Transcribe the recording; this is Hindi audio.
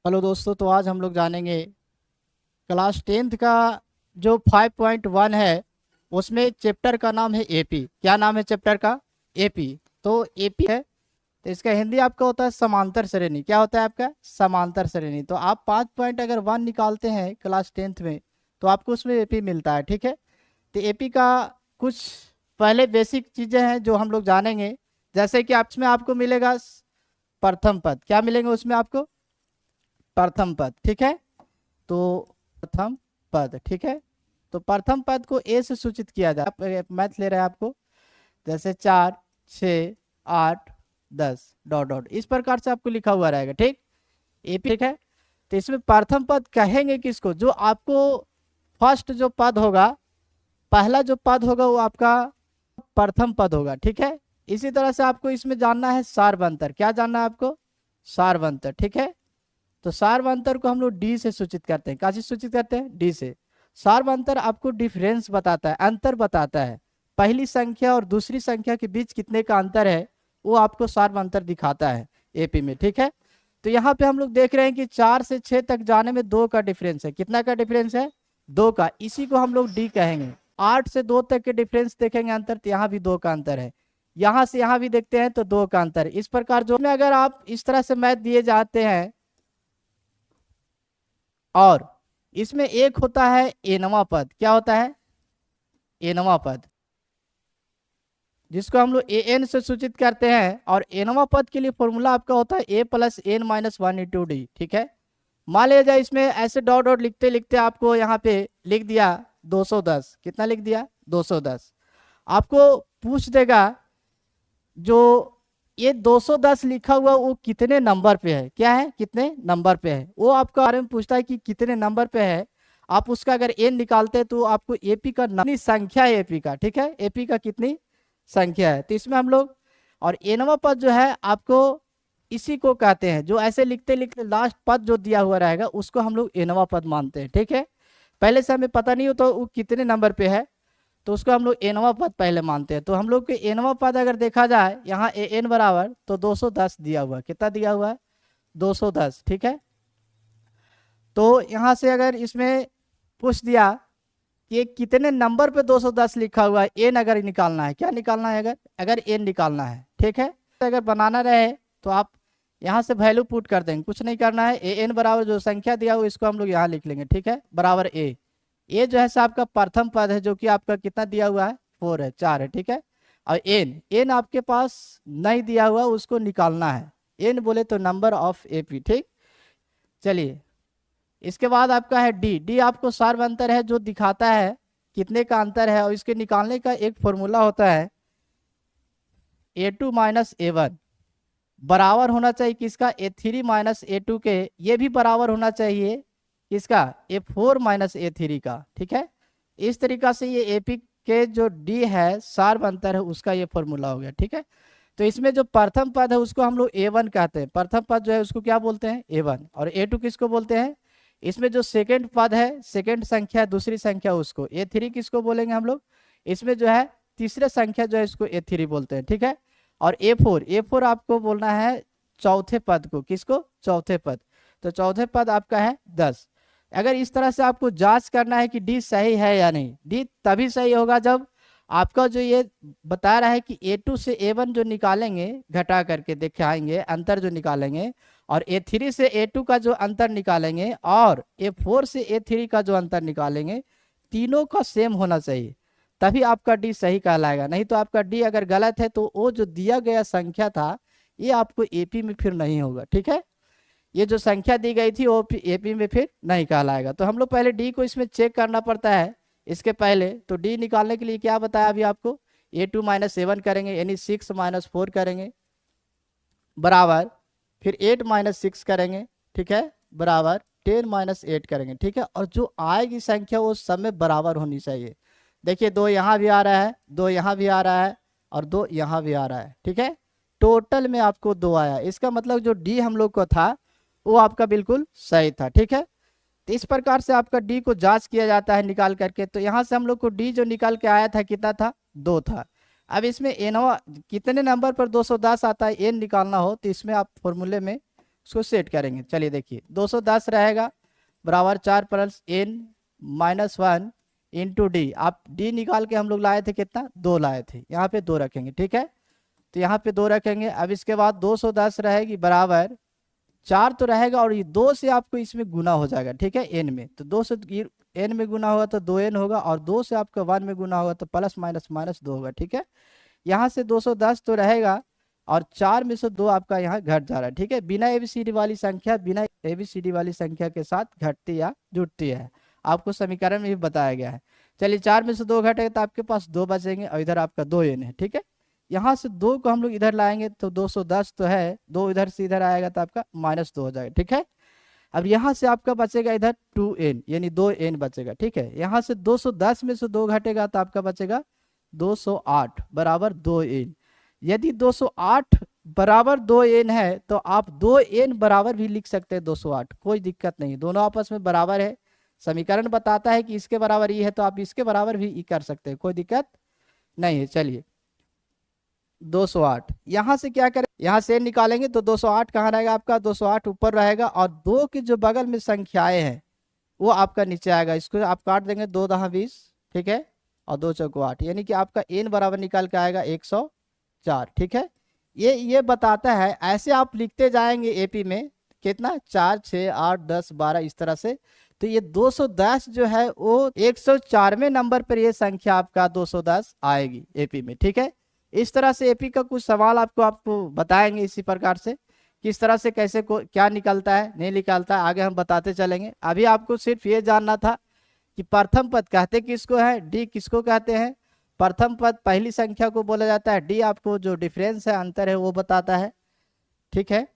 हेलो दोस्तों, तो आज हम लोग जानेंगे क्लास 10th का जो 5.1 है उसमें चैप्टर का नाम है एपी। क्या नाम है चैप्टर का? एपी। तो एपी है तो इसका हिंदी आपका होता है समांतर श्रेणी। क्या होता है आपका? समांतर श्रेणी। तो आप 5 पॉइंट अगर 1 निकालते हैं क्लास 10th में तो आपको उसमें एपी मिलता है। ठीक है, तो एपी का कुछ पहले बेसिक चीज़ें हैं जो हम लोग जानेंगे। जैसे कि आप उसमें आपको मिलेगा प्रथम पद। क्या मिलेंगे उसमें आपको? प्रथम पद। ठीक है, तो प्रथम पद। ठीक है, तो प्रथम पद को ए से सूचित किया जाए। आप मैथ ले रहे हैं आपको, जैसे 4, 6, 8, 10 डॉट डॉट इस प्रकार से आपको लिखा हुआ रहेगा। ठीक, एपी। ठीक है, तो इसमें प्रथम पद कहेंगे किसको? जो आपको फर्स्ट जो पद होगा, पहला जो पद होगा वो आपका प्रथम पद होगा। ठीक है, इसी तरह से आपको इसमें जानना है सार्वंतर। क्या जानना है आपको? सार्वंतर। ठीक है, तो सार्वंतर को हम लोग डी से सूचित करते हैं। क्या से सूचित करते हैं? डी से। सार्वंतर आपको डिफरेंस बताता है, अंतर बताता है। पहली संख्या और दूसरी संख्या के बीच कितने का अंतर है वो आपको सार्वंतर दिखाता है एपी में। ठीक है, तो यहाँ पे हम लोग देख रहे हैं कि 4 से 6 तक जाने में 2 का डिफरेंस है। कितना का डिफरेंस है? 2 का। इसी को हम लोग डी कहेंगे। 8 से 2 तक के डिफरेंस देखेंगे अंतर, तो यहाँ भी 2 का अंतर है। यहाँ से यहाँ भी देखते हैं तो 2 का अंतर है। इस प्रकार जो में अगर आप इस तरह से मैथ दिए जाते हैं और इसमें एक होता है एनवा पद। क्या होता है? एनवा पद, जिसको हम लोग ए एन से सूचित करते हैं। और एनवा पद के लिए फॉर्मूला आपका होता है A plus N minus 1 into D. ठीक है, मान लिया जाए इसमें ऐसे डॉट डॉट लिखते लिखते आपको यहाँ पे लिख दिया 210। कितना लिख दिया? 210। आपको पूछ देगा जो ये 210 लिखा हुआ वो कितने नंबर पे है। क्या है? कितने नंबर पे है, वो आपका बारे में पूछता है कि कितने नंबर पे है। आप उसका अगर एन निकालते हैं तो आपको एपी का कितनी संख्या है एपी का। ठीक है, एपी का कितनी संख्या है। तो इसमें हम लोग और एनवा पद जो है आपको इसी को कहते हैं, जो ऐसे लिखते लिखते लास्ट पद जो दिया हुआ रहेगा उसको हम लोग एनवा पद मानते हैं। ठीक है, पहले से हमें पता नहीं हो तो वो कितने नंबर पे है तो उसको हम लोग एनवा पद पहले मानते हैं। तो हम लोग के एनवा पद अगर देखा जाए यहाँ ए एन बराबर तो 210 दिया हुआ है। कितना दिया हुआ है? 210। ठीक है, तो यहाँ से अगर इसमें पूछ दिया कि कितने नंबर पे 210 लिखा हुआ है, एन अगर निकालना है। क्या निकालना है? अगर अगर एन निकालना है। ठीक है, तो अगर बनाना रहे तो आप यहाँ से वैल्यू पुट कर देंगे, कुछ नहीं करना है। ए एन बराबर जो संख्या दिया हुआ इसको हम लोग यहाँ लिख लेंगे। ठीक है, बराबर ए। ये जो है सो आपका प्रथम पद है, जो कि आपका कितना दिया हुआ है? 4 है, 4 है। ठीक है, और एन एन आपके पास नहीं दिया हुआ, उसको निकालना है। एन बोले तो नंबर ऑफ एपी। ठीक, चलिए इसके बाद आपका है डी। डी आपको सार्वंतर है, जो दिखाता है कितने का अंतर है। और इसके निकालने का एक फॉर्मूला होता है A2 माइनस A1 बराबर होना चाहिए किसका? A3 माइनस A2 के। ये भी बराबर होना चाहिए किसका? A4 माइनस A3 का। ठीक है, इस तरीका से ये एपी के जो डी है सार्वंतर है उसका ये फॉर्मूला हो गया। ठीक है, तो इसमें जो प्रथम पद है उसको हम लोग A1 कहते हैं। प्रथम पद जो है उसको क्या बोलते हैं? A1। और A2 किसको बोलते हैं? इसमें जो सेकंड पद है, सेकंड संख्या दूसरी संख्या, उसको A3 किसको बोलेंगे हम लोग? इसमें जो है तीसरे संख्या जो है इसको A3 बोलते हैं। ठीक है, और A4 आपको बोलना है चौथे पद को। किसको? चौथे पद। तो चौथे पद आपका है 10। अगर इस तरह से आपको जांच करना है कि डी सही है या नहीं, डी तभी सही होगा जब आपका जो ये बता रहा है कि A2 से A1 जो निकालेंगे, घटा करके दिखाएंगे अंतर जो निकालेंगे, और A3 से A2 का जो अंतर निकालेंगे, और A4 से A3 का जो अंतर निकालेंगे, तीनों का सेम होना चाहिए, तभी आपका डी सही कहलाएगा। नहीं तो आपका डी अगर गलत है तो वो जो दिया गया संख्या था ये आपको एपी में फिर नहीं होगा। ठीक है, ये जो संख्या दी गई थी वो एपी में फिर नहीं कहलाएगा। तो हम लोग पहले डी को इसमें चेक करना पड़ता है इसके पहले। तो डी निकालने के लिए क्या बताया अभी आपको? A2 माइनस 7 करेंगे, यानी 6 माइनस 4 करेंगे, बराबर फिर 8 माइनस 6 करेंगे। ठीक है, बराबर 10 माइनस 8 करेंगे। ठीक है, और जो आएगी संख्या वो सब में बराबर होनी चाहिए। देखिए 2 यहाँ भी आ रहा है, 2 यहाँ भी आ रहा है, और 2 यहाँ भी आ रहा है। ठीक है, टोटल में आपको 2 आया। इसका मतलब जो डी हम लोग को था वो आपका बिल्कुल सही था। ठीक है, तो इस प्रकार से आपका डी को जांच किया जाता है निकाल करके। तो यहाँ से हम लोग को डी जो निकाल के आया था कितना था? 2 था। अब इसमें एनवा कितने नंबर पर 210 आता है, एन निकालना हो तो इसमें आप फॉर्मूले में उसको सेट करेंगे। चलिए देखिए 210 रहेगा बराबर 4 plus n minus 1 into D. आप डी निकाल के हम लोग लाए थे कितना, 2 लाए थे, यहाँ पे 2 रखेंगे, ठीक है। तो यहाँ पे 2 रखेंगे। अब इसके बाद 210 रहेगी बराबर 4 तो रहेगा और ये 2 से आपको इसमें गुना हो जाएगा, ठीक है, n में। तो 2 से n में गुना होगा तो 2n होगा और 2 से आपका 1 में गुना होगा तो प्लस माइनस माइनस 2 होगा, ठीक है। यहाँ से 210 तो रहेगा और 4 में से 2 आपका यहाँ घट जा रहा है, ठीक है। बिना एबीसीडी वाली संख्या बिना एबीसीडी वाली संख्या के साथ घटती या जुटती है, आपको समीकरण में भी बताया गया है। चलिए 4 में से 2 घटेगा तो आपके पास 2 बचेंगे और इधर आपका 2n है, ठीक है। यहाँ से 2 को हम लोग इधर लाएंगे तो 210 तो है, 2 इधर से इधर आएगा तो आपका -2 हो जाएगा, ठीक है। अब यहाँ से आपका बचेगा इधर 2n यानी 2n बचेगा, ठीक है। यहाँ से 210 में से 2 घटेगा तो आपका बचेगा 208 बराबर 2n। यदि 208 बराबर 2n है तो आप 2n बराबर भी लिख सकते हैं 208, कोई दिक्कत नहीं, दोनों आपस में बराबर है। समीकरण बताता है कि इसके बराबर ये है तो आप इसके बराबर भी कर सकते हैं, कोई दिक्कत नहीं है। चलिए 208 यहाँ से क्या करें, यहाँ से निकालेंगे तो 208 कहाँ रहेगा आपका, 208 ऊपर रहेगा और 2 के जो बगल में संख्याएं हैं वो आपका नीचे आएगा। इसको आप काट देंगे, 2 दहा 20, ठीक है, और 2 चौको 8 यानी कि आपका n बराबर निकाल के आएगा 104, ठीक है। ये बताता है, ऐसे आप लिखते जाएंगे एपी में कितना 4 6 8 10 12 इस तरह से। तो ये 210 जो है वो 104वें नंबर पर ये संख्या आपका 210 आएगी एपी में, ठीक है। इस तरह से एपी का कुछ सवाल आपको बताएंगे इसी प्रकार से, किस तरह से कैसे को क्या निकलता है नहीं निकलता है, आगे हम बताते चलेंगे। अभी आपको सिर्फ ये जानना था कि प्रथम पद कहते किसको है, डी किसको कहते हैं। प्रथम पद पहली संख्या को बोला जाता है, डी आपको जो डिफरेंस है अंतर है वो बताता है, ठीक है।